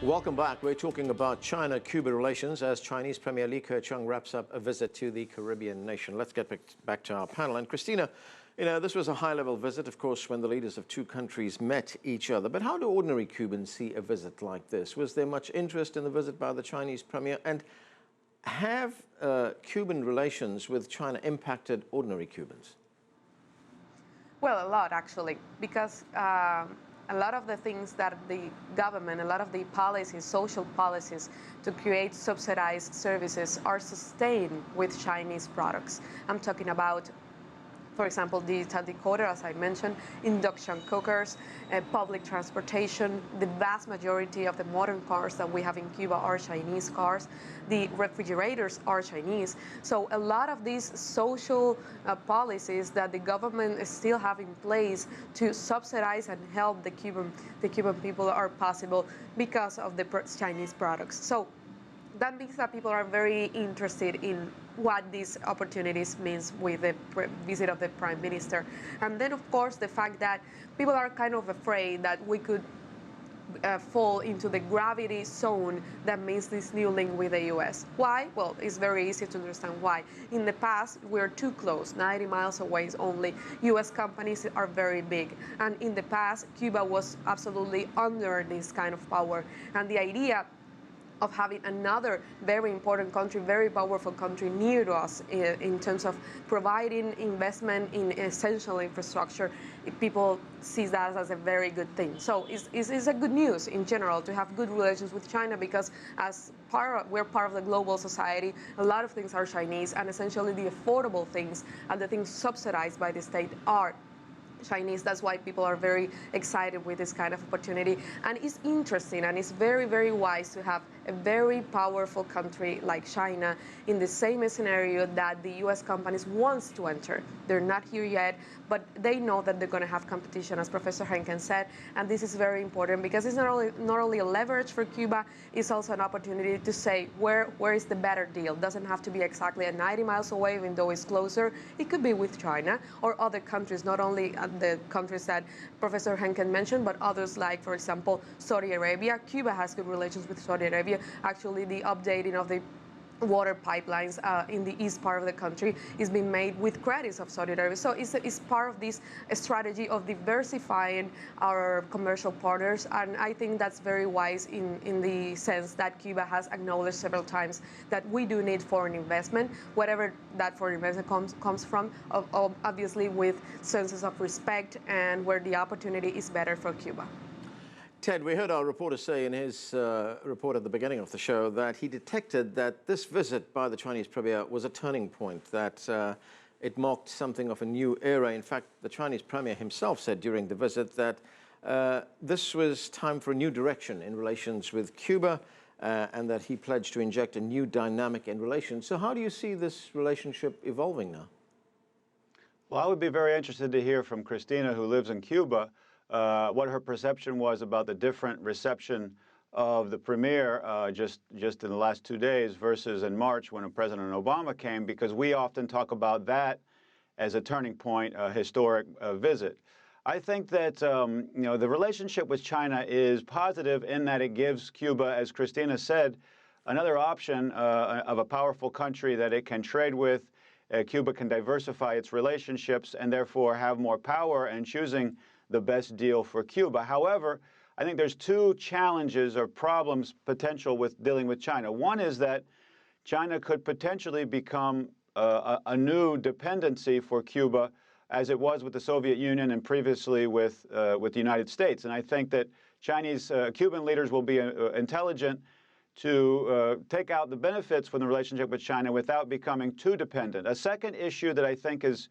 Welcome back. We're talking about China-Cuba relations as Chinese Premier Li Keqiang wraps up a visit to the Caribbean nation. Let's get back to our panel. And Cristina, this was a high-level visit, of course, when the leaders of two countries met each other. But how do ordinary Cubans see a visit like this? Was there much interest in the visit by the Chinese Premier? And have Cuban relations with China impacted ordinary Cubans? Well, a lot, actually, because a lot of the things that the government, a lot of the policies, social policies to create subsidized services are sustained with Chinese products. I'm talking about, for example, digital decoder, as I mentioned, induction cookers, public transportation. The vast majority of the modern cars that we have in Cuba are Chinese cars. The refrigerators are Chinese. So a lot of these social policies that the government still have in place to subsidize and help the Cuban people are possible because of the Chinese products. So that means that people are very interested in what these opportunities means with the visit of the Prime Minister. And then, of course, the fact that people are kind of afraid that we could fall into the gravity zone that means this new link with the U.S. Why? Well, it's very easy to understand why. In the past, we're too close, 90 miles away only. U.S. companies are very big. And in the past, Cuba was absolutely under this kind of power. And the idea of having another very important country, very powerful country near to us in terms of providing investment in essential infrastructure, people see that as a very good thing. So it's a good news in general to have good relations with China because we're part of the global society, a lot of things are Chinese, and essentially the affordable things and the things subsidized by the state are Chinese. That's why people are very excited with this kind of opportunity. And it's interesting and it's very, very wise to have a very powerful country like China in the same scenario that the U.S. companies wants to enter. They're not here yet, but they know that they're going to have competition, as Professor Henken said, and this is very important because it's not only a leverage for Cuba, it's also an opportunity to say where is the better deal. It doesn't have to be exactly at 90 miles away, even though it's closer. It could be with China or other countries, not only the countries that Professor Henken mentioned, but others like, for example, Saudi Arabia. Cuba has good relations with Saudi Arabia. Actually, the updating of the water pipelines in the east part of the country is being made with credits of Saudi Arabia. So it's part of this strategy of diversifying our commercial partners, and I think that's very wise in the sense that Cuba has acknowledged several times that we do need foreign investment, whatever that foreign investment comes from, obviously with senses of respect and where the opportunity is better for Cuba. Ted, we heard our reporter say in his report at the beginning of the show that he detected that this visit by the Chinese Premier was a turning point, that it marked something of a new era. In fact, the Chinese Premier himself said during the visit that this was time for a new direction in relations with Cuba and that he pledged to inject a new dynamic in relations. So how do you see this relationship evolving now? Well, I would be very interested to hear from Cristina, who lives in Cuba, what her perception was about the different reception of the premier just in the last 2 days versus in March when President Obama came, because we often talk about that as a turning point, a historic visit. I think that the relationship with China is positive in that it gives Cuba, as Cristina said, another option of a powerful country that it can trade with. Cuba can diversify its relationships and therefore have more power in choosing the best deal for Cuba. However, I think there's two challenges or problems potential with dealing with China. One is that China could potentially become a new dependency for Cuba, as it was with the Soviet Union and previously with the United States. And I think that Cuban leaders will be intelligent to take out the benefits from the relationship with China without becoming too dependent. A second issue that I think is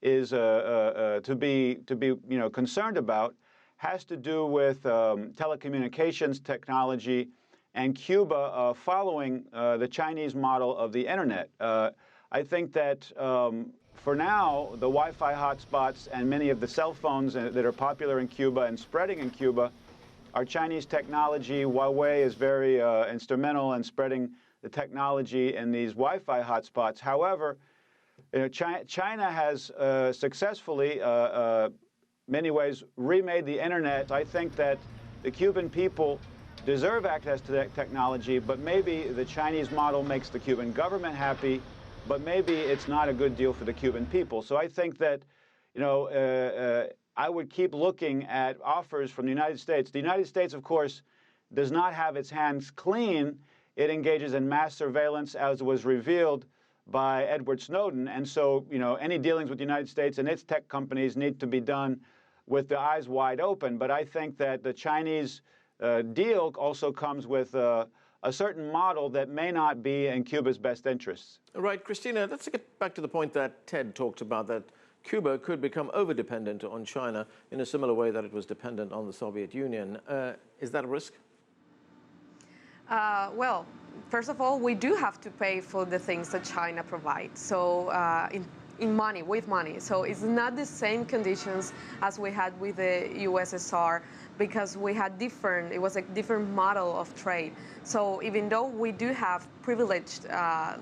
to be concerned about has to do with telecommunications technology and Cuba following the Chinese model of the internet. I think that for now, the Wi-Fi hotspots and many of the cell phones that are popular in Cuba and spreading in Cuba are Chinese technology. Huawei is very instrumental in spreading the technology in these Wi-Fi hotspots. However, China has successfully, many ways, remade the internet. I think that the Cuban people deserve access to that technology, but maybe the Chinese model makes the Cuban government happy, but maybe it's not a good deal for the Cuban people. So I think that, I would keep looking at offers from the United States. The United States, of course, does not have its hands clean. It engages in mass surveillance, as was revealed by Edward Snowden. And so, any dealings with the United States and its tech companies need to be done with the eyes wide open. But I think that the Chinese deal also comes with a certain model that may not be in Cuba's best interests. Right, Cristina, let's get back to the point that Ted talked about, that Cuba could become over-dependent on China in a similar way that it was dependent on the Soviet Union. Is that a risk? Well, first of all, we do have to pay for the things that China provides. So in money, with money. So it's not the same conditions as we had with the USSR, because we had it was a different model of trade. So even though we do have privileged,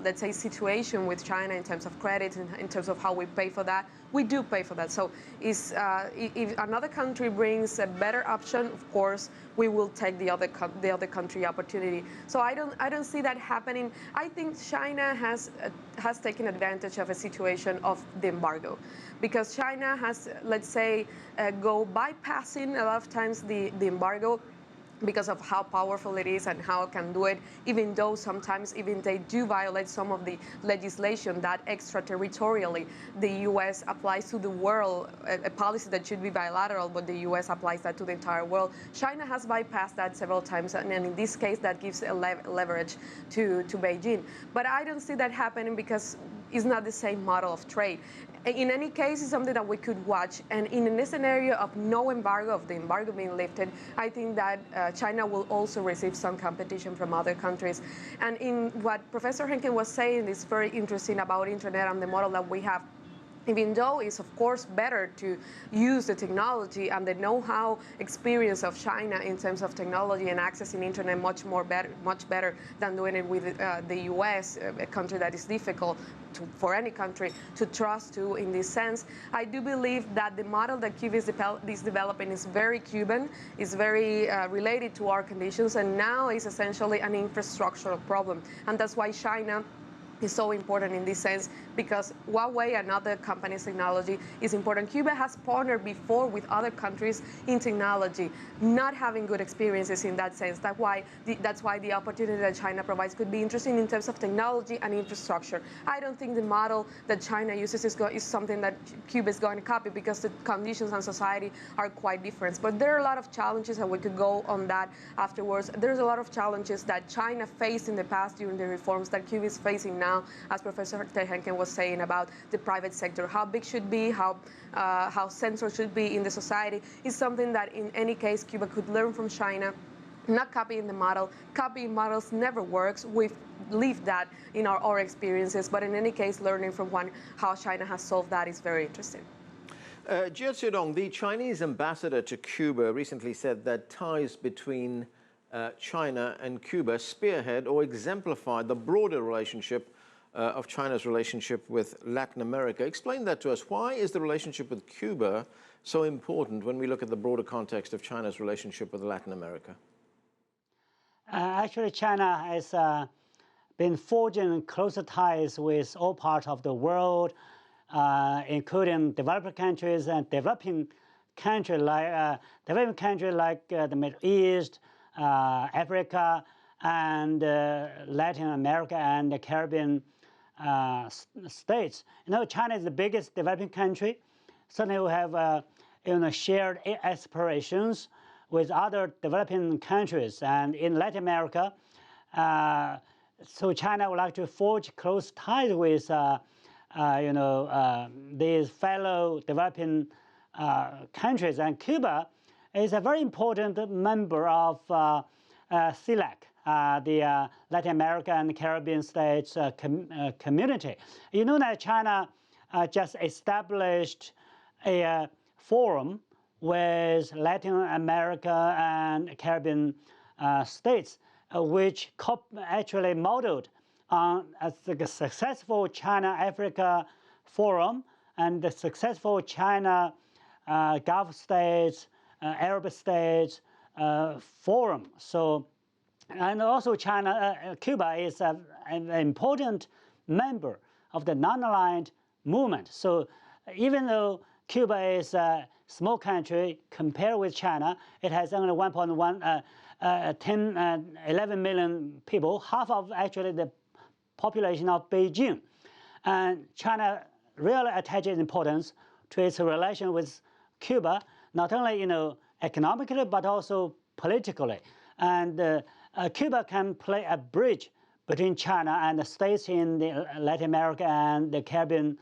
let's say, situation with China in terms of credit, in terms of how we pay for that, we do pay for that. So if another country brings a better option, of course, we will take the other country opportunity. So I don't see that happening. I think China has taken advantage of a situation of the embargo, because China has, let's say, go bypassing a lot of times the embargo, because of how powerful it is and how it can do it, even though sometimes even they do violate some of the legislation that extraterritorially the U.S. applies to the world, a policy that should be bilateral, but the U.S. applies that to the entire world. China has bypassed that several times, and in this case, that gives a leverage to Beijing. But I don't see that happening, because it's not the same model of trade. In any case, it's something that we could watch. And in a scenario of no embargo, of the embargo being lifted, I think that China will also receive some competition from other countries. And in what Professor Henken was saying is very interesting about internet and the model that we have. Even though it's, of course, better to use the technology and the know-how experience of China in terms of technology and accessing internet much better than doing it with the U.S., a country that is difficult for any country to trust to in this sense. I do believe that the model that Cuba is developing is very Cuban, is very related to our conditions, and now is essentially an infrastructural problem. And that's why China is so important in this sense, because Huawei and other companies' technology is important. Cuba has partnered before with other countries in technology, not having good experiences in that sense. That's why the opportunity that China provides could be interesting in terms of technology and infrastructure. I don't think the model that China uses is something that Cuba is going to copy, because the conditions and society are quite different. But there are a lot of challenges, and we could go on that afterwards. There's a lot of challenges that China faced in the past during the reforms that Cuba is facing now, as Professor Ted Henken was saying about the private sector, how big should be, how central should be in the society, is something that in any case Cuba could learn from China. Not copying the model. Copying models never works. We've lived that in our experiences, but in any case, learning from how China has solved that is very interesting. Jia Xiudong, the Chinese ambassador to Cuba, recently said that ties between China and Cuba spearhead or exemplify the broader relationship of China's relationship with Latin America. Explain that to us. Why is the relationship with Cuba so important when we look at the broader context of China's relationship with Latin America? Actually, China has been forging closer ties with all parts of the world, including developed countries and developing countries like the Middle East, Africa, and Latin America and the Caribbean states. China is the biggest developing country. Certainly, we have shared aspirations with other developing countries, and in Latin America. So China would like to forge close ties with these fellow developing countries, and Cuba is a very important member of CELAC, the Latin America and Caribbean states community. You know that China just established a forum with Latin America and Caribbean states, which actually modeled on the successful China-Africa Forum and the successful China Gulf states, Arab states forum. So And also Cuba is an important member of the non-aligned movement. So even though Cuba is a small country compared with China, it has only 11 million people, half of actually the population of Beijing. And China really attaches importance to its relation with Cuba, not only economically but also politically. And Cuba can play a bridge between China and the states in Latin America and the Caribbean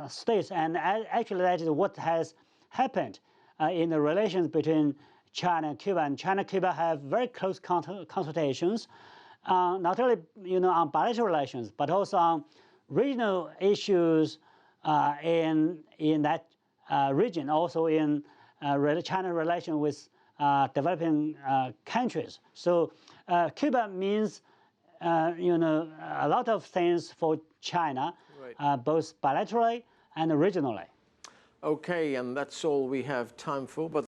states. And actually, that is what has happened in the relations between China and Cuba. And China and Cuba have very close consultations, not only on bilateral relations, but also on regional issues in that region, also in China's relation with developing countries. So Cuba means a lot of things for China, right, both bilaterally and regionally. Okay, and that's all we have time for. But